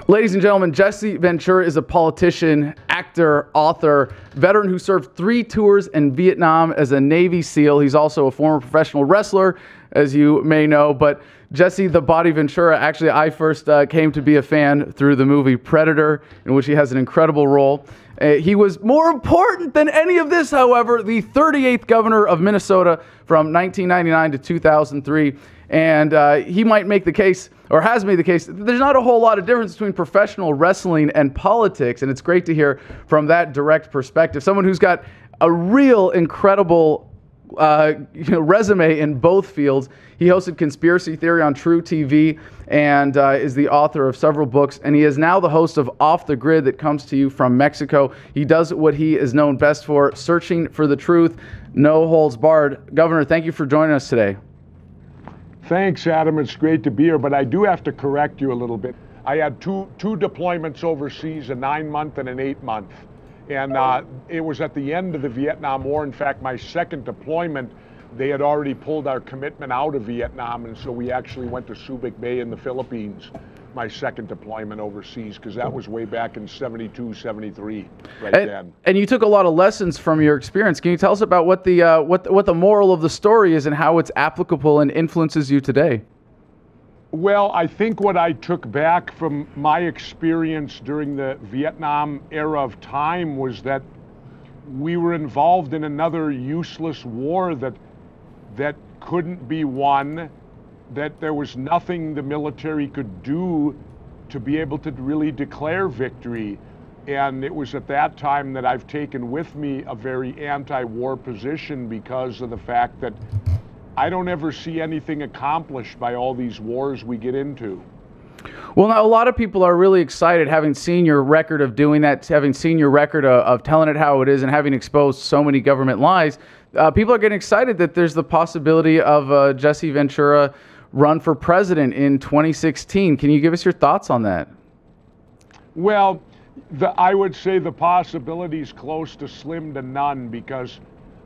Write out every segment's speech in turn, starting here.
Ladies and gentlemen, Jesse Ventura is a politician, actor, author, veteran who served 3 tours in Vietnam as a Navy SEAL. He's also a former professional wrestler, as you may know. But Jesse the Body Ventura, actually, I first came to be a fan through the movie Predator, in which he has an incredible role. He was more important than any of this, however, the 38th governor of Minnesota from 1999 to 2003. And he might make the case, or has made the case, that there's not a whole lot of difference between professional wrestling and politics. And it's great to hear from that direct perspective. Someone who's got a real incredible resume in both fields. He hosted Conspiracy Theory on True TV and is the author of several books. And he is now the host of Off the Grid that comes to you from Mexico. He does what he is known best for, searching for the truth, no holds barred. Governor, thank you for joining us today. Thanks, Adam. It's great to be here, but I do have to correct you a little bit. I had two deployments overseas, a 9-month and an 8-month. And it was at the end of the Vietnam War. In fact, my second deployment, they had already pulled our commitment out of Vietnam, and so we actually went to Subic Bay in the Philippines, my second deployment overseas, because that was way back in 72, 73, then. And you took a lot of lessons from your experience. Can you tell us about what the moral of the story is and how it's applicable and influences you today? Well, I think what I took back from my experience during the Vietnam era of time was that we were involved in another useless war that couldn't be won, that there was nothing the military could do to be able to really declare victory. And it was at that time that I've taken with me a very anti-war position because of the fact that I don't ever see anything accomplished by all these wars we get into. Well, now a lot of people are really excited, having seen your record of doing that, having seen your record of telling it how it is and having exposed so many government lies. People are getting excited that there's the possibility of Jesse Ventura run for president in 2016. Can you give us your thoughts on that? Well, I would say the possibility is close to slim to none because,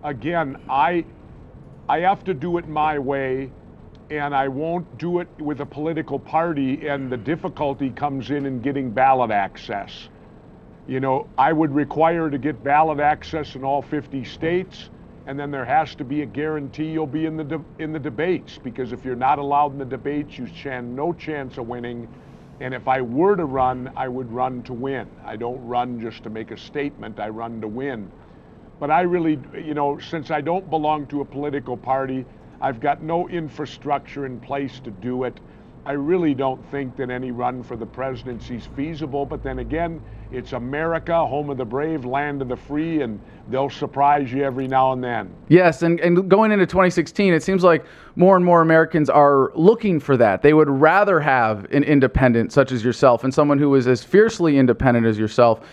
again, I have to do it my way, and I won't do it with a political party, and the difficulty comes in getting ballot access. You know, I would require to get ballot access in all 50 states, and then there has to be a guarantee you'll be in the debates, because if you're not allowed in the debates, you stand no chance of winning. And if I were to run, I would run to win. I don't run just to make a statement, I run to win. But I really, you know, since I don't belong to a political party, I've got no infrastructure in place to do it. I really don't think that any run for the presidency is feasible. But then again, it's America, home of the brave, land of the free, and they'll surprise you every now and then. Yes, and going into 2016, it seems like more and more Americans are looking for that. They would rather have an independent such as yourself and someone who is as fiercely independent as yourself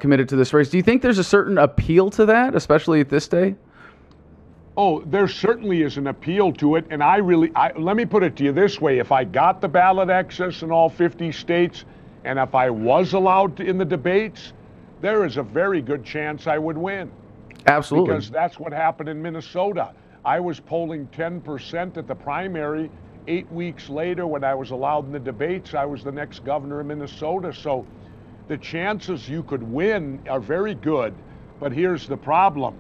committed to this race. Do you think there's a certain appeal to that, especially at this day? Oh, there certainly is an appeal to it, and let me put it to you this way. If I got the ballot access in all 50 states, and if I was allowed in the debates, there is a very good chance I would win. Absolutely. Because that's what happened in Minnesota. I was polling 10% at the primary. 8 weeks later, when I was allowed in the debates, I was the next governor of Minnesota. So the chances you could win are very good, but here's the problem.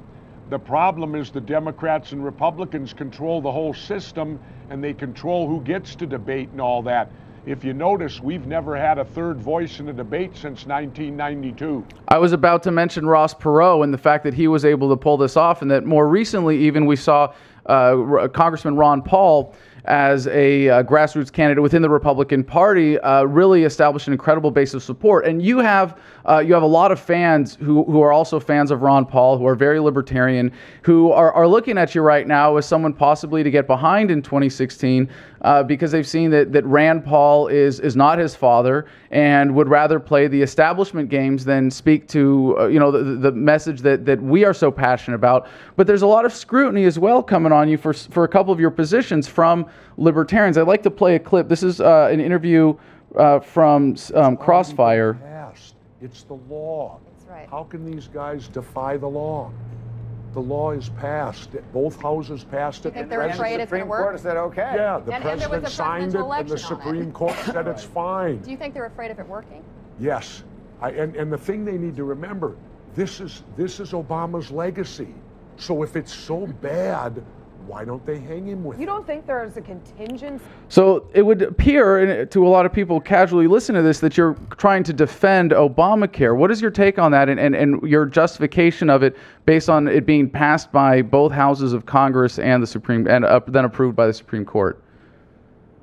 The problem is the Democrats and Republicans control the whole system, and they control who gets to debate and all that. If you notice, we've never had a third voice in a debate since 1992. I was about to mention Ross Perot and the fact that he was able to pull this off, and that more recently even we saw Congressman Ron Paul as a grassroots candidate within the Republican Party really established an incredible base of support. And you have a lot of fans who are also fans of Ron Paul, who are very libertarian, who are looking at you right now as someone possibly to get behind in 2016 because they've seen that Rand Paul is not his father and would rather play the establishment games than speak to the message that we are so passionate about. But there's a lot of scrutiny as well coming on you for a couple of your positions from libertarians. I'd like to play a clip. This is an interview from Crossfire. It's the law. That's right. How can these guys defy the law? the law is passed. Both houses passed it. You think they're afraid it's going to work? Supreme Court said okay. Yeah, the And there was president a signed it, presidential and the election on it. Supreme Court said it's fine. Do you think they're afraid of it working? Yes, and the thing they need to remember, this is Obama's legacy. So if it's so bad, why don't they hang him with it? You don't think there's a contingency? So it would appear to a lot of people casually listening to this that you're trying to defend Obamacare. What is your take on that and your justification of it based on it being passed by both houses of Congress and the Supreme and then approved by the Supreme Court?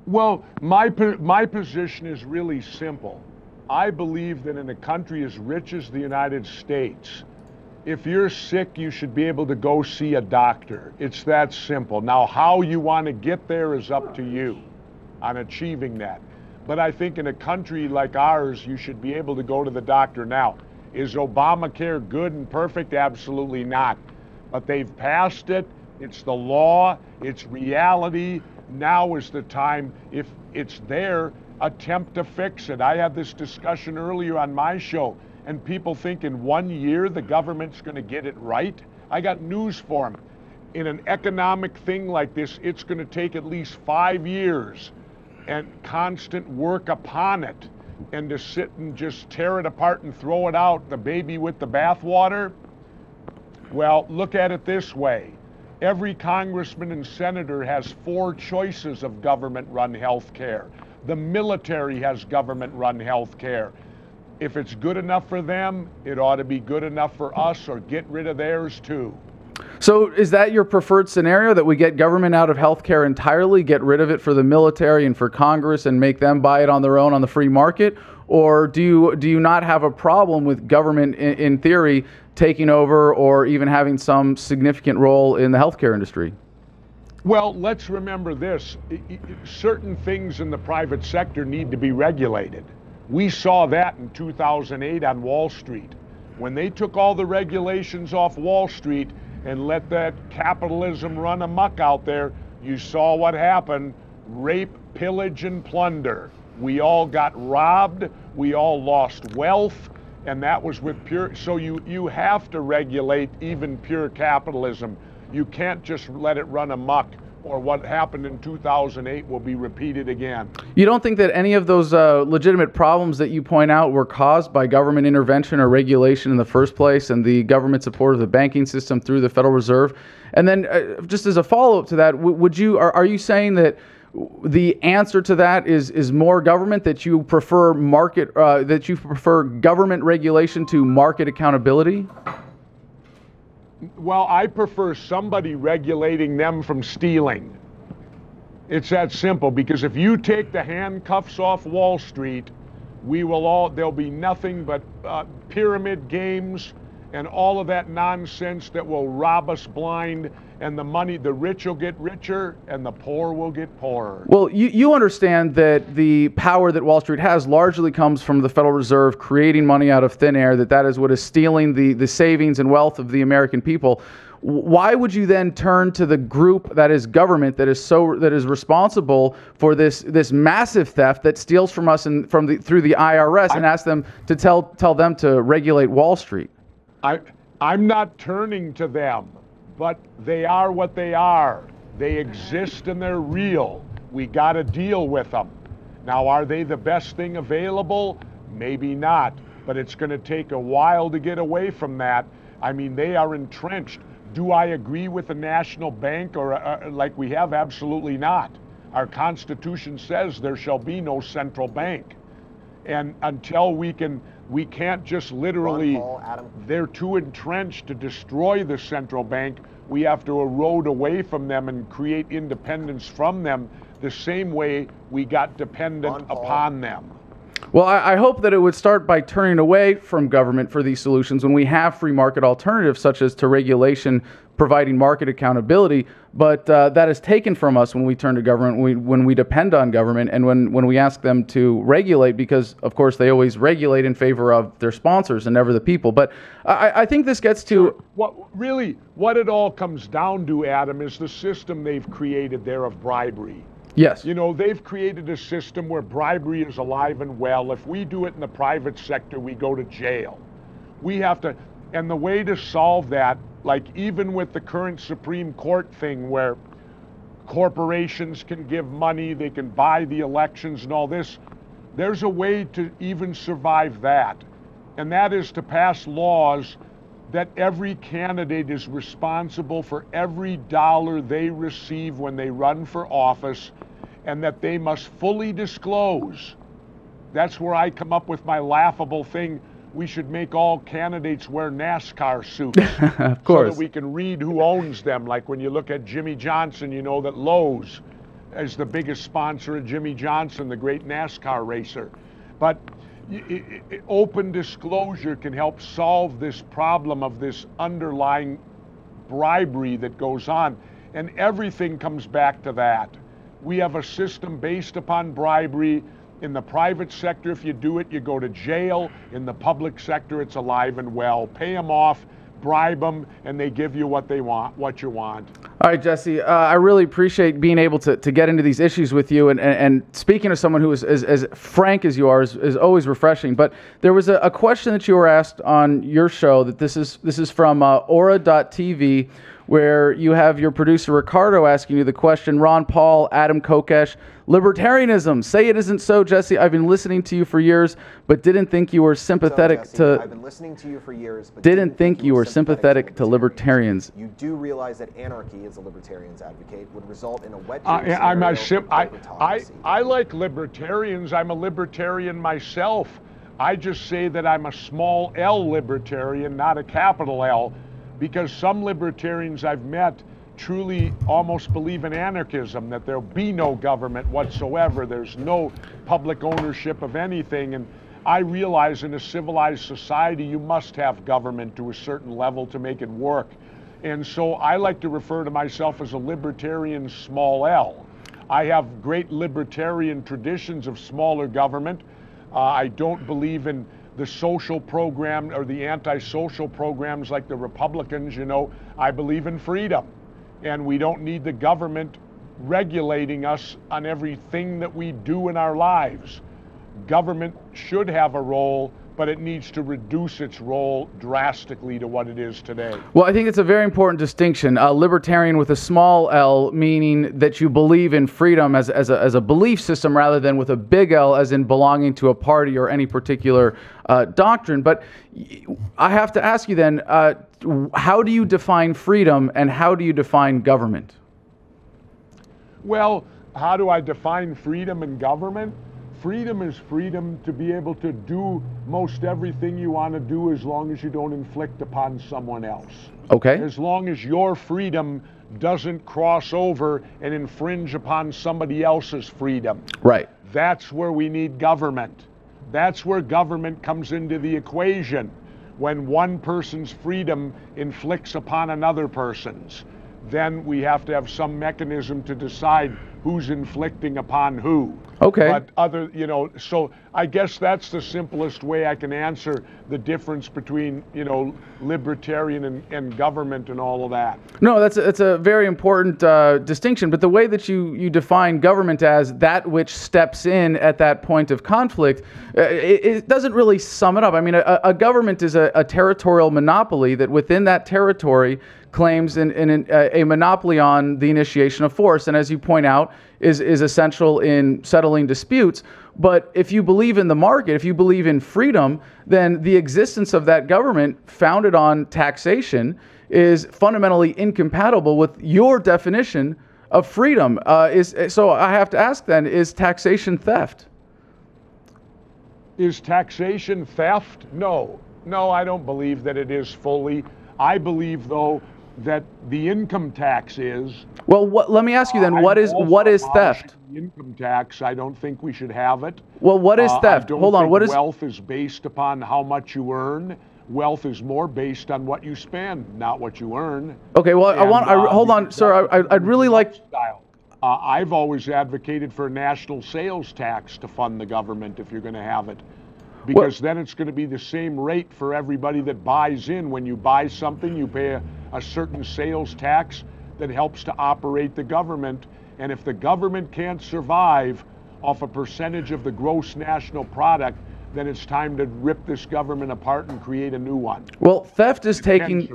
Well, my position is really simple. I believe that in a country as rich as the United States, if you're sick, you should be able to go see a doctor. It's that simple. Now, how you want to get there is up to you on achieving that. But I think in a country like ours, you should be able to go to the doctor now. Is Obamacare good and perfect? Absolutely not. But they've passed it. It's the law. It's reality. Now is the time, if it's there, attempt to fix it. I had this discussion earlier on my show. And people think in 1 year the government's going to get it right. I got news for them. In an economic thing like this, it's going to take at least 5 years and constant work upon it. And to sit and just tear it apart and throw it out, the baby with the bathwater, well, look at it this way. Every congressman and senator has 4 choices of government-run health care. The military has government-run health care. If it's good enough for them, it ought to be good enough for us, or get rid of theirs too. So is that your preferred scenario, that we get government out of healthcare entirely, get rid of it for the military and for Congress and make them buy it on their own on the free market? Or do you not have a problem with government in theory taking over or even having some significant role in the healthcare industry? Well, let's remember this. Certain things in the private sector need to be regulated. We saw that in 2008 on Wall Street. When they took all the regulations off Wall Street and let that capitalism run amok out there, you saw what happened. Rape, pillage, and plunder. We all got robbed. We all lost wealth. And that was with pure, so you have to regulate even pure capitalism. You can't just let it run amok, or what happened in 2008 will be repeated again. You don't think that any of those legitimate problems that you point out were caused by government intervention or regulation in the first place, and the government support of the banking system through the Federal Reserve? And then just as a follow-up to that, are you saying that the answer to that is more government, that you prefer government regulation to market accountability? Well, I prefer somebody regulating them from stealing. It's that simple, because if you take the handcuffs off Wall Street, there'll be nothing but pyramid games and all of that nonsense that will rob us blind, and the rich will get richer and the poor will get poorer. Well, you understand that the power that Wall Street has largely comes from the Federal Reserve creating money out of thin air, that is what is stealing the savings and wealth of the American people. Why would you then turn to the group that is government, that is responsible for this massive theft that steals from us and through the IRS, and ask them to tell them to regulate Wall Street? I'm not turning to them, but they are what they are. They exist and they're real. We got to deal with them. Now, are they the best thing available? Maybe not, but it's going to take a while to get away from that. I mean, they are entrenched. Do I agree with the national bank or like we have? Absolutely not. Our Constitution says there shall be no central bank. And until we can't just literally, they're too entrenched to destroy the central bank. We have to erode away from them and create independence from them the same way we got dependent upon them. Well, I hope that it would start by turning away from government for these solutions when we have free market alternatives, such as to regulation, providing market accountability. But that is taken from us when we turn to government, when we depend on government, and when we ask them to regulate, because, of course, they always regulate in favor of their sponsors and never the people. But I think this gets to... What it all comes down to, Adam, is the system they've created there of bribery. Yes. You know, they've created a system where bribery is alive and well. If we do it in the private sector, we go to jail. We have to, and the way to solve that Like even with the current Supreme Court thing where corporations can give money, they can buy the elections and all this, there's a way to even survive that. And that is to pass laws that every candidate is responsible for every dollar they receive when they run for office, and that they must fully disclose. That's where I come up with my laughable thing. We should make all candidates wear NASCAR suits. Of course. So that we can read who owns them. Like when you look at Jimmy Johnson, you know that Lowe's is the biggest sponsor of Jimmy Johnson, the great NASCAR racer. But open disclosure can help solve this problem of this underlying bribery that goes on. And everything comes back to that. We have a system based upon bribery. In the private sector, if you do it, you go to jail. In the public sector, it's alive and well. Pay them off, bribe them, and they give you what they want, what you want. All right, Jesse, I really appreciate being able to get into these issues with you. And speaking to someone who is as frank as you are is always refreshing. But there was a question that you were asked on your show that this is from Aura.tv, where you have your producer Ricardo asking you the question, Ron Paul, Adam Kokesh, libertarianism. Say it isn't so, Jesse. I've been listening to you for years, but didn't think you were sympathetic Jesse, I've been listening to you for years, but didn't think you were sympathetic to libertarians. You do realize that anarchy, as a libertarians advocate, would result in a wet I like libertarians. I'm a libertarian myself. I just say that I'm a small L libertarian, not a capital L, because some libertarians I've met truly almost believe in anarchism, that there'll be no government whatsoever. There's no public ownership of anything. And I realize in a civilized society, you must have government to a certain level to make it work. And so I like to refer to myself as a libertarian small L. I have great libertarian traditions of smaller government. I don't believe in the social program or the anti-social programs like the Republicans. You know, I believe in freedom. And we don't need the government regulating us on everything that we do in our lives. Government should have a role, but it needs to reduce its role drastically to what it is today. Well, I think it's a very important distinction. Libertarian with a small L, meaning that you believe in freedom as a belief system rather than with a big L as in belonging to a party or any particular doctrine. But I have to ask you then, how do you define freedom and how do you define government? Well, how do I define freedom and government? Freedom is freedom to be able to do most everything you want to do as long as you don't inflict upon someone else. Okay. As long as your freedom doesn't cross over and infringe upon somebody else's freedom. Right. That's where we need government. That's where government comes into the equation. When one person's freedom inflicts upon another person's, then we have to have some mechanism to decide who's inflicting upon who. Okay. But so I guess that's the simplest way I can answer the difference between, libertarian and government and all of that. No, that's a very important distinction. But the way that you define government as that which steps in at that point of conflict, it doesn't really sum it up. I mean, a government is a territorial monopoly that within that territory claims a monopoly on the initiation of force, and as you point out, is essential in settling disputes. But if you believe in the market, if you believe in freedom, then the existence of that government founded on taxation is fundamentally incompatible with your definition of freedom. So I have to ask then, is taxation theft? Is taxation theft? No, I don't believe that it is fully. I believe, though, that the income tax is. Well, let me ask you then, what is theft? The income tax, I don't think we should have it. Well, what is theft? Hold on, what is wealth is based upon how much you earn. Wealth is more based on what you spend, not what you earn. Okay, well, hold on, sir. I'd really like. I've always advocated for a national sales tax to fund the government if you're going to have it. Because then it's going to be the same rate for everybody that buys in. When you buy something, you pay a certain sales tax that helps to operate the government. And if the government can't survive off a percentage of the gross national product, then it's time to rip this government apart and create a new one. Well, theft is taking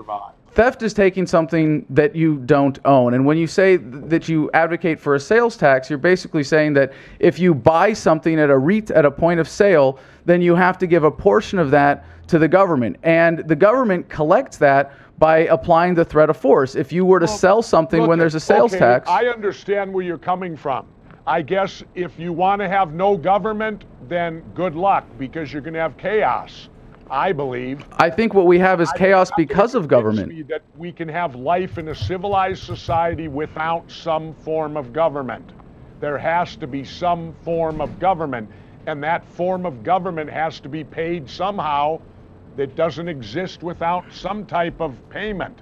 theft is taking something that you don't own. And when you say that you advocate for a sales tax, you're basically saying that if you buy something at a point of sale, then you have to give a portion of that to the government. And the government collects that by applying the threat of force. If you were to sell something when there's a sales tax. I understand where you're coming from. I guess if you want to have no government, then good luck, because you're going to have chaos, I believe. I think what we have is chaos because of government. That we can have life in a civilized society without some form of government. There has to be some form of government, and that form of government has to be paid somehow. That doesn't exist without some type of payment.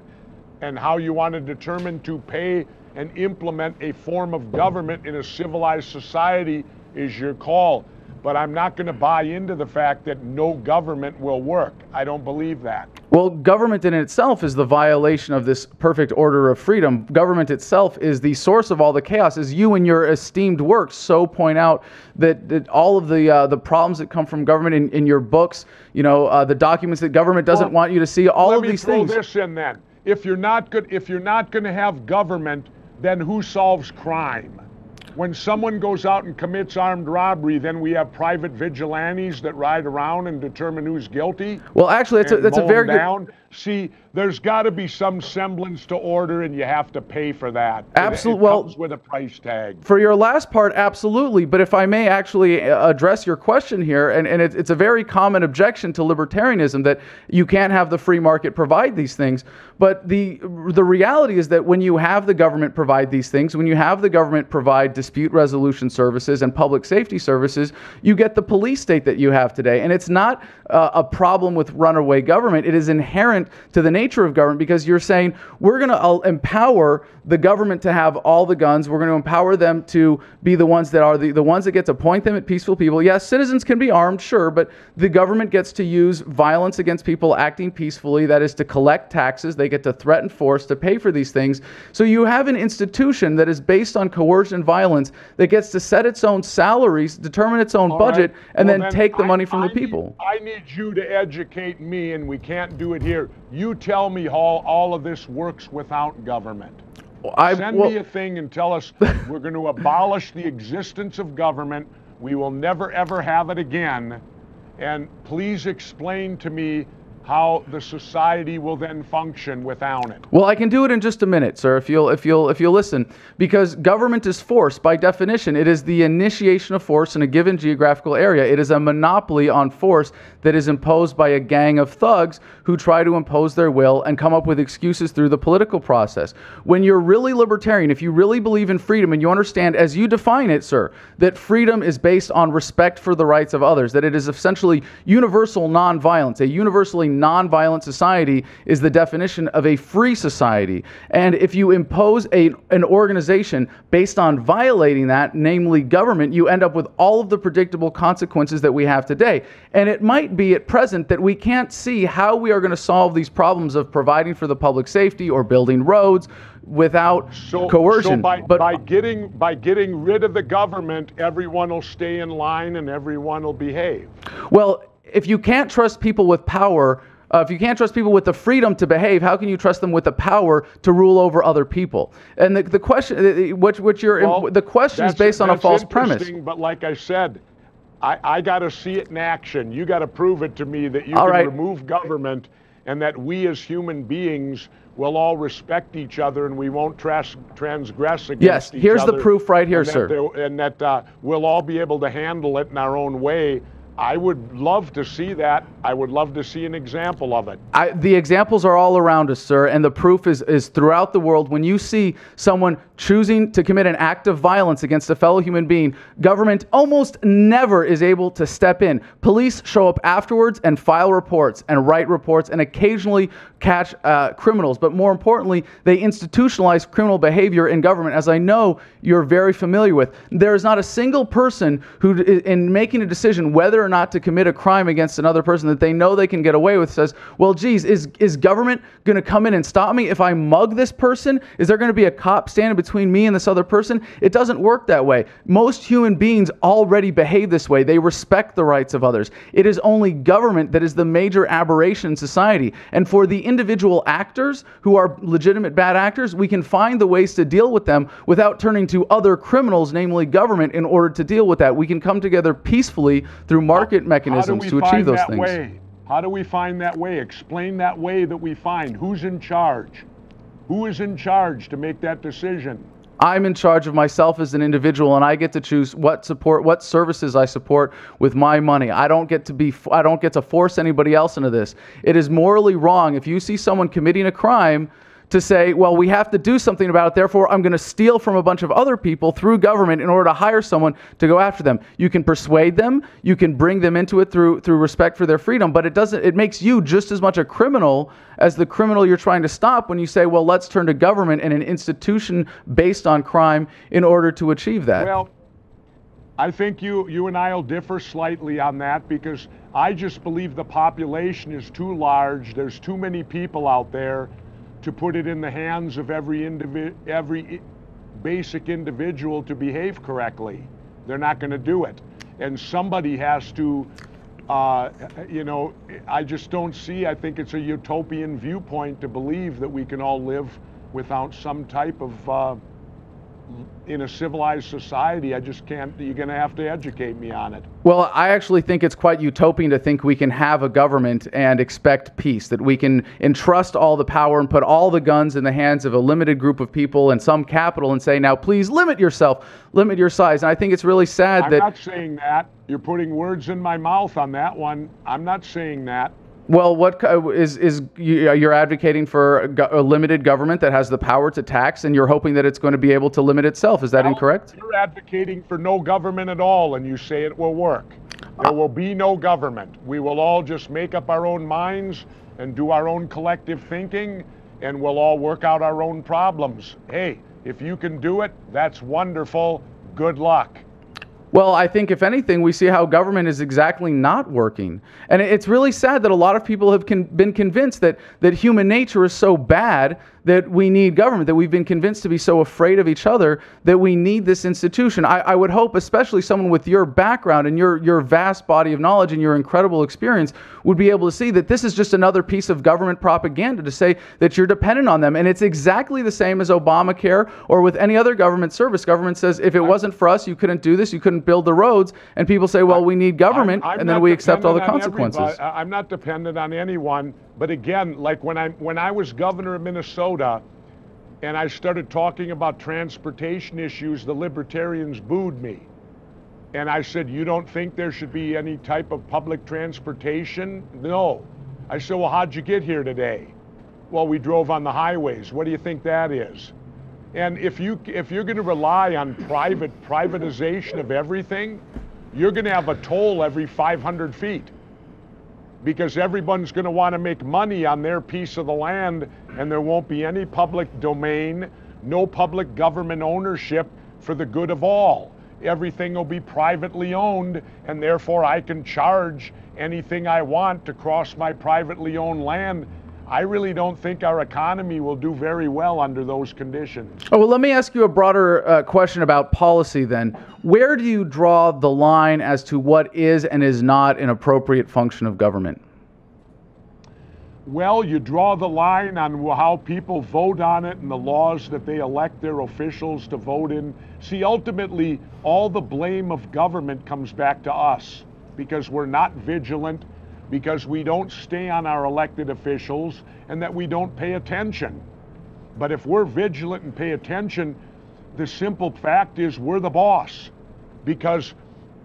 And how you want to determine to pay and implement a form of government in a civilized society is your call. But I'm not going to buy into the fact that no government will work. I don't believe that. Well, government in itself is the violation of this perfect order of freedom. Government itself is the source of all the chaos. As you and your esteemed works so point out that all of the problems that come from government in your books, the documents that government doesn't want you to see, all of these things. Let me throw this in then. If you're not going to have government, then who solves crime? When someone goes out and commits armed robbery, then we have private vigilantes that ride around and determine who's guilty. Well, actually, that's a very good. See, there's got to be some semblance to order, and you have to pay for that. Absolutely. It comes with a price tag. For your last part, absolutely. But if I may actually address your question here, and it's a very common objection to libertarianism that you can't have the free market provide these things. But the reality is that when you have the government provide these things, when you have the government provide dispute resolution services and public safety services, you get the police state that you have today. And it's not a problem with runaway government. It is inherent to the nature of government, because you're saying we're going to empower the government to have all the guns. We're going to empower them to be the ones that are the ones that get to point them at peaceful people. Yes, citizens can be armed, sure, but the government gets to use violence against people acting peacefully. That is to collect taxes. They get to threaten force to pay for these things. So you have an institution that is based on coercion and violence that gets to set its own salaries, determine its own budget, and then take the money from the people. I need you to educate me, and we can't do it here. You tell me how all of this works without government. Send me a thing and tell us we're going to abolish the existence of government. We will never, ever have it again. And please explain to me how the society will then function without it. Well, I can do it in just a minute, sir, if you'll listen. Because government is force by definition. It is the initiation of force in a given geographical area. It is a monopoly on force that is imposed by a gang of thugs who try to impose their will and come up with excuses through the political process. When you're really libertarian, if you really believe in freedom and you understand, as you define it, sir, that freedom is based on respect for the rights of others, that it is essentially universal nonviolence, a universally nonviolent society is the definition of a free society. And if you impose an organization based on violating that, namely government, you end up with all of the predictable consequences that we have today. And it might be at present that we can't see how we are going to solve these problems of providing for the public safety or building roads without coercion. So by getting rid of the government, everyone will stay in line and everyone will behave. Well, if you can't trust people with power, if you can't trust people with the freedom to behave, how can you trust them with the power to rule over other people? And the question, the question is based on a false premise. But like I said, I got to see it in action. You got to prove it to me that you can remove government and that we as human beings will all respect each other and we won't transgress against each other. Yes, here's the proof right here, sir. And that we'll all be able to handle it in our own way. I would love to see that. I would love to see an example of it. The examples are all around us, sir, and the proof is throughout the world. When you see someone choosing to commit an act of violence against a fellow human being, government almost never is able to step in. Police show up afterwards and file reports and write reports and occasionally catch criminals. But more importantly, they institutionalize criminal behavior in government, as I know you're very familiar with. There is not a single person who, in making a decision whether or not to commit a crime against another person that they know they can get away with says, well, geez, is government going to come in and stop me if I mug this person? Is there going to be a cop standing between me and this other person? It doesn't work that way. Most human beings already behave this way. They respect the rights of others. It is only government that is the major aberration in society. And for the individual actors who are legitimate bad actors, we can find the ways to deal with them without turning to other criminals, namely government, in order to deal with that. We can come together peacefully through market mechanisms to achieve those things. How do we find that way? Explain that way that we find. Who's in charge? Who is in charge to make that decision? I'm in charge of myself as an individual, and I get to choose what services I support with my money. I don't get to force anybody else into this. It is morally wrong if you see someone committing a crime to say, well, we have to do something about it, therefore I'm going to steal from a bunch of other people through government in order to hire someone to go after them. You can persuade them, you can bring them into it through respect for their freedom, but it makes you just as much a criminal as the criminal you're trying to stop when you say, well, let's turn to government and an institution based on crime in order to achieve that. Well, I think you and I will differ slightly on that, because I just believe the population is too large. There's too many people out there to put it in the hands of every basic individual to behave correctly. They're not going to do it. And somebody has to, I just don't see, I think it's a utopian viewpoint to believe that we can all live without some type of, in a civilized society. I just can't, you're going to have to educate me on it. Well, I actually think it's quite utopian to think we can have a government and expect peace, that we can entrust all the power and put all the guns in the hands of a limited group of people and some capital and say, now please limit yourself, limit your size. And I think it's really sad that... I'm not saying that. You're putting words in my mouth on that one. I'm not saying that. Well, what you're advocating for a limited government that has the power to tax, and you're hoping that it's going to be able to limit itself. Is that incorrect? You're advocating for no government at all, and you say it will work. There will be no government. We will all just make up our own minds and do our own collective thinking, and we'll all work out our own problems. Hey, if you can do it, that's wonderful. Good luck. Well, I think if anything, we see how government is exactly not working. And it's really sad that a lot of people have been convinced that human nature is so bad that we need government, that we've been convinced to be so afraid of each other that we need this institution. I would hope, especially someone with your background and your vast body of knowledge and your incredible experience, would be able to see that this is just another piece of government propaganda to say that you're dependent on them. And it's exactly the same as Obamacare or with any other government service. Government says, if it wasn't for us, you couldn't do this, you couldn't build the roads. And people say, well, we need government, and then we accept all the consequences. I'm not dependent on anyone. But again, like when I was governor of Minnesota and I started talking about transportation issues, the libertarians booed me. And I said, you don't think there should be any type of public transportation? No. I said, well, how'd you get here today? Well, we drove on the highways. What do you think that is? And if you're going to rely on privatization of everything, you're going to have a toll every 500 feet. Because everyone's going to want to make money on their piece of the land, and there won't be any public domain, no public government ownership for the good of all. Everything will be privately owned, and therefore I can charge anything I want to cross my privately owned land. I really don't think our economy will do very well under those conditions. Oh, well, let me ask you a broader question about policy then. Where do you draw the line as to what is and is not an appropriate function of government? Well, you draw the line on how people vote on it and the laws that they elect their officials to vote in. See, ultimately, all the blame of government comes back to us because we're not vigilant, because we don't stay on our elected officials, and that we don't pay attention. But if we're vigilant and pay attention, the simple fact is we're the boss, because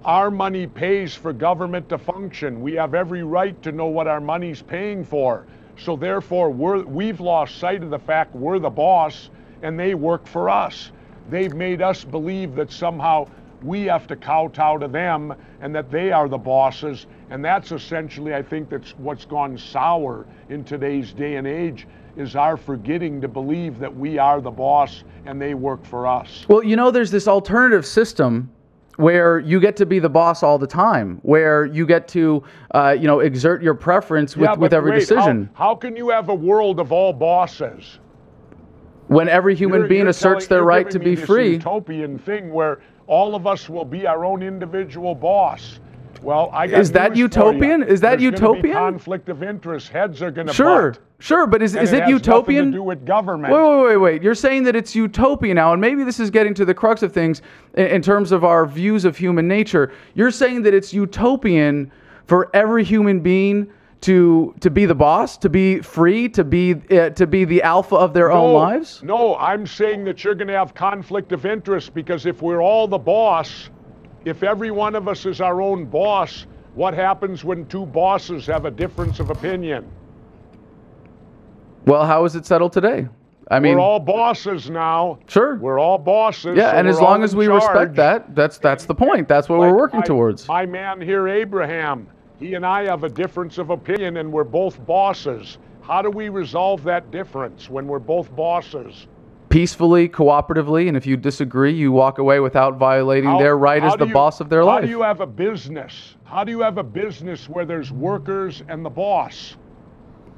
our money pays for government to function. We have every right to know what our money's paying for. So therefore, we've lost sight of the fact we're the boss and they work for us. They've made us believe that somehow we have to kowtow to them and that they are the bosses. And that's essentially, I think, that's what's gone sour in today's day and age, is our forgetting to believe that we are the boss and they work for us. Well, you know, there's this alternative system where you get to be the boss all the time, where you get to, exert your preference with every decision. How can you have a world of all bosses? When every human being asserts their right to be free. Utopian thing where all of us will be our own individual boss. Well, I got Is that news for utopian? you. Is that There's gonna utopian? be conflict of interest. Heads are going to Sure, butt. sure, but is And it has utopian? nothing to do with government. Wait. You're saying that it's utopia now, and maybe this is getting to the crux of things in terms of our views of human nature. You're saying that it's utopian for every human being to be the boss, to be free, to be the alpha of their own lives? No, I'm saying that you're going to have conflict of interest because if we're all the boss, if every one of us is our own boss, what happens when two bosses have a difference of opinion? Well, how is it settled today? I mean, we're all bosses now. Sure. We're all bosses. Yeah, so and as we're all long as in we respect charge. that's the point. That's what we're working towards. My man here, Abraham, he and I have a difference of opinion and we're both bosses. How do we resolve that difference when we're both bosses? Peacefully, cooperatively, and if you disagree, you walk away without violating their right as the boss of their life. How do you have a business? How do you have a business where there's workers and the boss?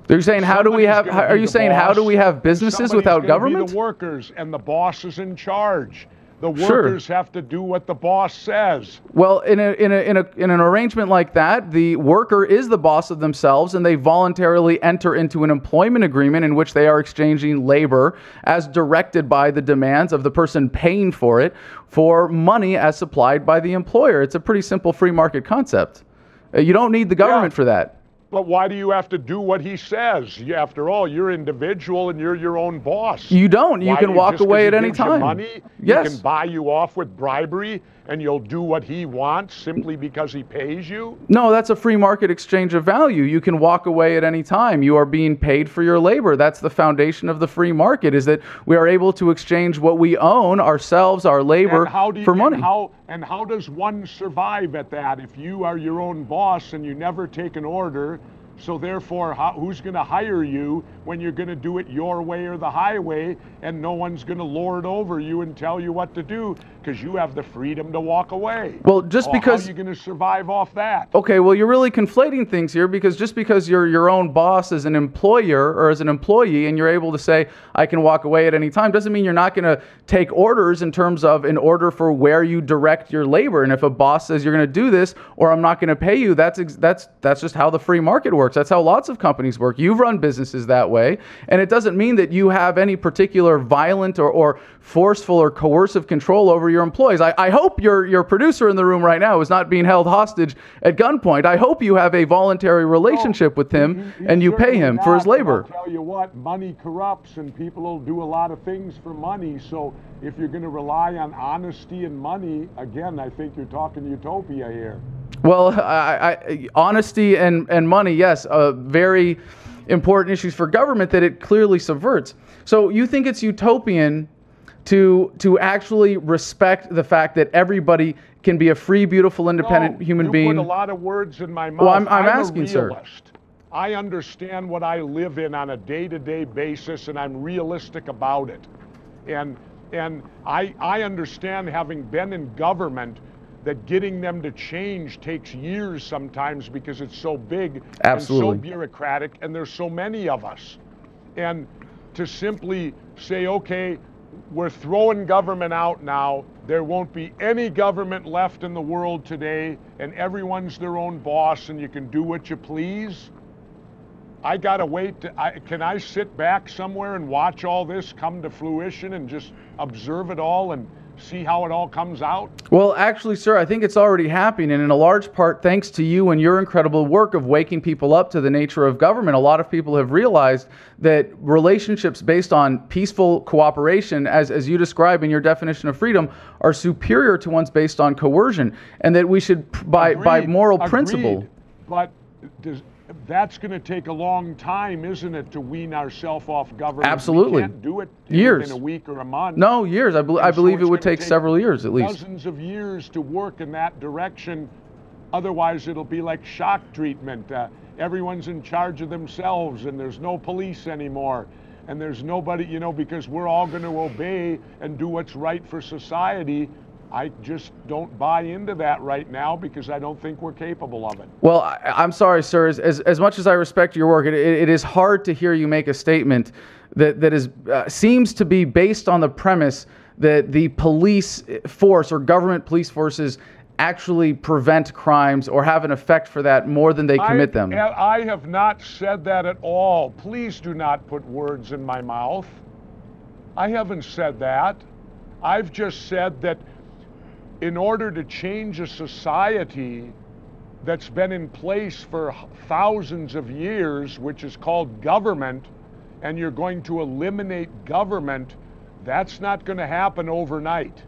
They're saying, how do we have? Are you saying, how do we have businesses without government? Be the workers and the boss is in charge. The workers have to do what the boss says. Well, in an arrangement like that, the worker is the boss of themselves, and they voluntarily enter into an employment agreement in which they are exchanging labor as directed by the demands of the person paying for it for money as supplied by the employer. It's a pretty simple free market concept. You don't need the government for that. But why do you have to do what he says? After all, you're individual and you're your own boss. You don't. You can walk away at any time. Money, yes. He can buy you off with bribery and you'll do what he wants simply because he pays you? No, that's a free market exchange of value. You can walk away at any time. You are being paid for your labor. That's the foundation of the free market, is that we are able to exchange what we own, ourselves, our labor, for money. And how does one survive at that if you are your own boss and you never take an order? So therefore, who's going to hire you when you're going to do it your way or the highway, and no one's going to lord over you and tell you what to do because you have the freedom to walk away? Well, just because... How are you going to survive off that? Okay, well, you're really conflating things here, because just because you're your own boss as an employer or as an employee and you're able to say, I can walk away at any time, doesn't mean you're not going to take orders in terms of an order for where you direct your labor. And if a boss says you're going to do this or I'm not going to pay you, that's just how the free market works. That's how lots of companies work. You've run businesses that way, and it doesn't mean that you have any particular violent or forceful or coercive control over your employees. I hope your producer in the room right now is not being held hostage at gunpoint. I hope you have a voluntary relationship with him and you pay him for his labor. I'll tell you what, money corrupts and people will do a lot of things for money. So if you're going to rely on honesty and money, again, I think you're talking utopia here. Well, honesty and money, yes, very important issues for government that it clearly subverts. So you think it's utopian to actually respect the fact that everybody can be a free, beautiful, independent human being? You put a lot of words in my mouth. Well, I'm asking, sir. I understand what I live in on a day-to-day basis, and I'm realistic about it. And I understand, having been in government, that getting them to change takes years sometimes because it's so big and so bureaucratic, and there's so many of us. And to simply say, okay, we're throwing government out now, there won't be any government left in the world today, and everyone's their own boss and you can do what you please. I gotta wait. Can I sit back somewhere and watch all this come to fruition and just observe it all and see how it all comes out? Well, actually, sir, I think it's already happening, and in a large part thanks to you and your incredible work of waking people up to the nature of government. A lot of people have realized that relationships based on peaceful cooperation, as you describe in your definition of freedom, are superior to ones based on coercion, and that we should, by moral principle. But that's going to take a long time, isn't it, to wean ourselves off government? Absolutely. We can't do it years. in a week or a month. No, years. I believe it would take several years at least. Dozens of years to work in that direction. Otherwise, it'll be like shock treatment. Everyone's in charge of themselves, and there's no police anymore. And there's nobody, because we're all going to obey and do what's right for society. I just don't buy into that right now because I don't think we're capable of it. Well, I'm sorry, sir. As much as I respect your work, it is hard to hear you make a statement that is seems to be based on the premise that the police force or government police forces actually prevent crimes or have an effect for that more than they commit them. I have not said that at all. Please do not put words in my mouth. I haven't said that. I've just said that in order to change a society that's been in place for thousands of years, which is called government, and you're going to eliminate government, that's not going to happen overnight.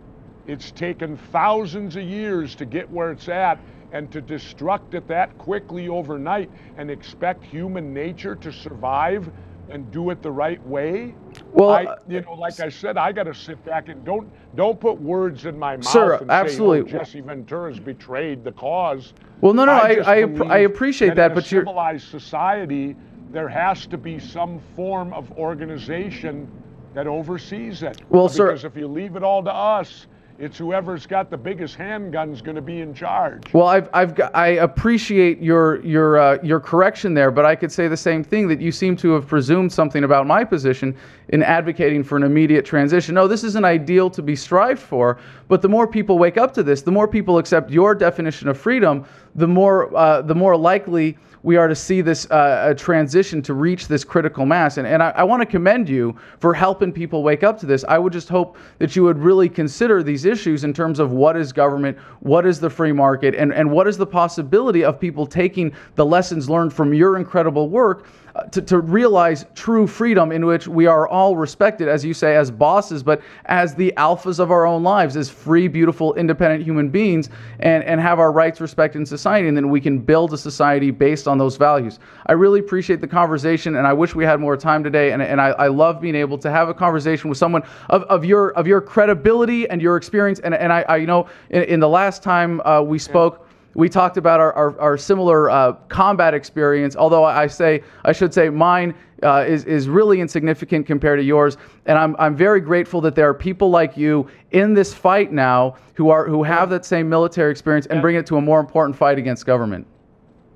It's taken thousands of years to get where it's at, and to destruct it that quickly overnight and expect human nature to survive and do it the right way. Well, like I said, I got to sit back and don't put words in my mouth, sir, and absolutely. say, oh, Jesse Ventura's betrayed the cause. Well, no, I appreciate that, but in a civilized society, there has to be some form of organization that oversees it. Well, because sir, if you leave it all to us, it's whoever's got the biggest handgun's going to be in charge. Well, I appreciate your correction there, but I could say the same thing, that you seem to have presumed something about my position in advocating for an immediate transition. No, this is an ideal to be strived for, but the more people wake up to this, the more people accept your definition of freedom, the more likely we are to see this a transition to reach this critical mass. And I want to commend you for helping people wake up to this. I would just hope that you would really consider these issues in terms of what is government, what is the free market, and what is the possibility of people taking the lessons learned from your incredible work to realize true freedom, in which we are all respected, as you say, as bosses, but as the alphas of our own lives, as free, beautiful, independent human beings, and have our rights respected in society, and then we can build a society based on those values. I really appreciate the conversation, and I wish we had more time today, and I love being able to have a conversation with someone of your credibility and your experience, and I in the last time we spoke, we talked about our similar combat experience, although I should say mine is really insignificant compared to yours. And I'm very grateful that there are people like you in this fight now who have that same military experience and bring it to a more important fight against government.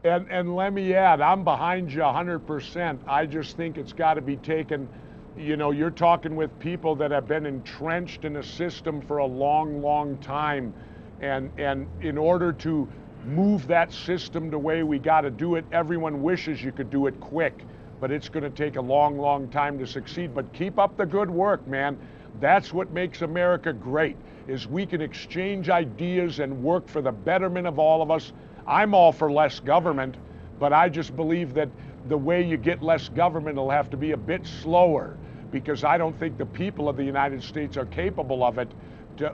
And let me add, I'm behind you 100%. I just think it's got to be taken. You're talking with people that have been entrenched in a system for a long, long time. And in order to move that system the way we got to do it, everyone wishes you could do it quick, but it's going to take a long, long time to succeed. But keep up the good work, man. That's what makes America great, is we can exchange ideas and work for the betterment of all of us. I'm all for less government, but I just believe that the way you get less government will have to be a bit slower, because I don't think the people of the United States are capable of it,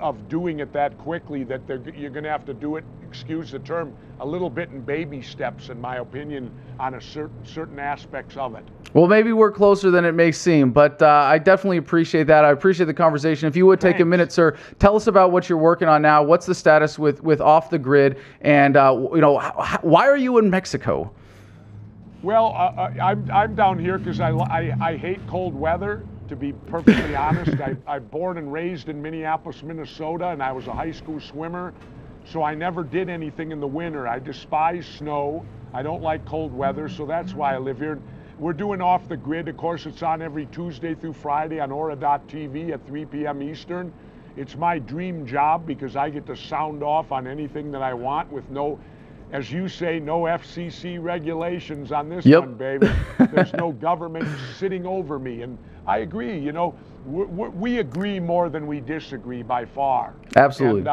of doing it that quickly, that you're going to have to do it, excuse the term, a little bit in baby steps, in my opinion, on certain aspects of it. Well, maybe we're closer than it may seem, but I definitely appreciate that. I appreciate the conversation. If you would take a minute, sir, tell us about what you're working on now. What's the status with Off the Grid, and why are you in Mexico? Well, I'm down here because I hate cold weather. To be perfectly honest, I'm born and raised in Minneapolis, Minnesota, and I was a high school swimmer, so I never did anything in the winter. I despise snow. I don't like cold weather, so that's why I live here. We're doing Off the Grid. Of course, it's on every Tuesday through Friday on Aura.tv at 3 p.m. Eastern. It's my dream job because I get to sound off on anything that I want with no, as you say, no FCC regulations on this one, baby. There's no government sitting over me. And I agree, we agree more than we disagree by far. Absolutely.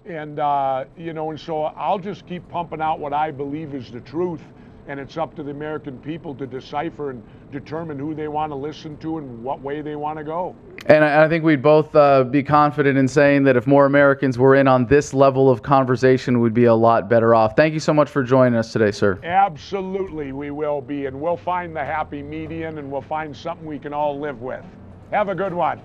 And so I'll just keep pumping out what I believe is the truth, and it's up to the American people to decipher and determine who they want to listen to and what way they want to go. And I think we'd both be confident in saying that if more Americans were in on this level of conversation, we'd be a lot better off. Thank you so much for joining us today, sir. Absolutely, we will be, and we'll find the happy median, and we'll find something we can all live with. Have a good one.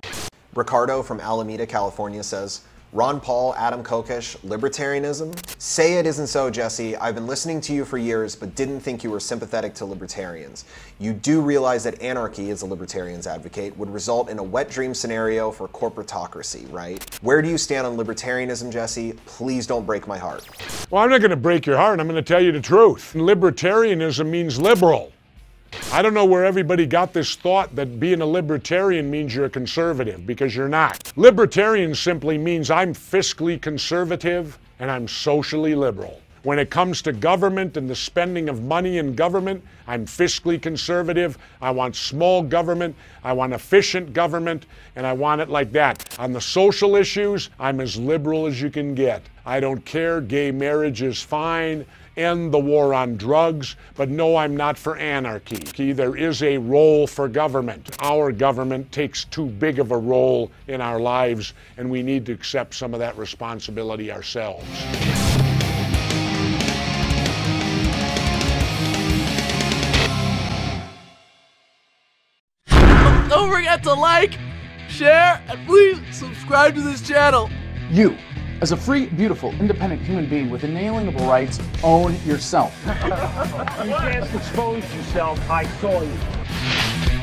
Ricardo from Alameda, California says, Ron Paul, Adam Kokesh, libertarianism? Say it isn't so, Jesse. I've been listening to you for years, but didn't think you were sympathetic to libertarians. You do realize that anarchy, as a libertarians advocate, would result in a wet dream scenario for corporatocracy, right? Where do you stand on libertarianism, Jesse? Please don't break my heart. Well, I'm not going to break your heart. I'm going to tell you the truth. Libertarianism means liberal. I don't know where everybody got this thought that being a libertarian means you're a conservative, because you're not. Libertarian simply means I'm fiscally conservative and I'm socially liberal. When it comes to government and the spending of money in government, I'm fiscally conservative. I want small government, I want efficient government, and I want it like that. On the social issues, I'm as liberal as you can get. I don't care, gay marriage is fine, end the war on drugs, but no, I'm not for anarchy. There is a role for government. Our government takes too big of a role in our lives, and we need to accept some of that responsibility ourselves. Don't forget to like, share, and please subscribe to this channel. You, as a free, beautiful, independent human being with inalienable rights, own yourself. You can't expose yourself. I saw you.